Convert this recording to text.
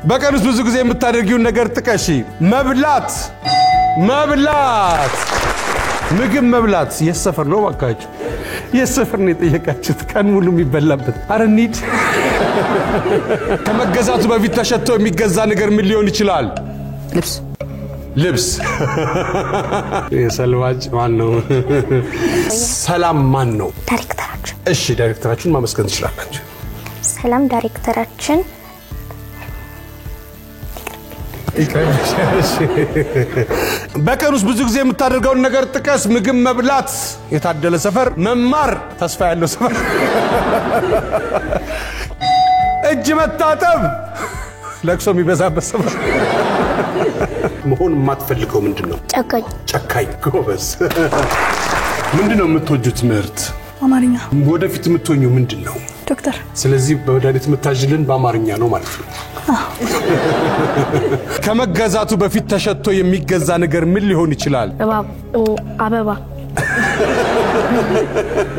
በቀንስ ብዙ ጊዜ የምታደርጊው ነገር ጥቀሺ መብላት ምግብ መብላት የሰፈር ነው ባካችሁ የሰፈር ነው የጠየቃችሁት ቀን ሙሉ የሚበላበት አረኒድ ከመገዛቱ በፊት ተሸቶ የሚገዛ ነገር ምን ሊሆን ይችላል ልብስ የሰልዋጅ ማን ነው ሰላም ማን ነው ዳይሬክተራችን እሺ ዳይሬክተራችን ማመስገን ትችላላችሁ ሰላም ዳይሬክተራችን በቀንስ ብዙ ጊዜ የምታደርገው ነገር ጥቀስ ምግብ መብላት የታደለ ሰፈር መማር ተስፋ ያለው ሰፈር እጅ መታጠብ ለቅሶ የሚበዛበት ሰፈር መሆን ማትፈልገው ምንድነው ጨካኝ ጎበዝ ምንድነው የምትወጁት ትምህርት አማርኛ ወደፊት የምትሆኚው ምንድነው ዶክተር ስለዚህ በወዳዲት የምታጅልን በአማርኛ ነው ማለት ነው ከመገዛቱ በፊት ተሸቶ የሚገዛ ነገር ምን ሊሆን ይችላል አበባ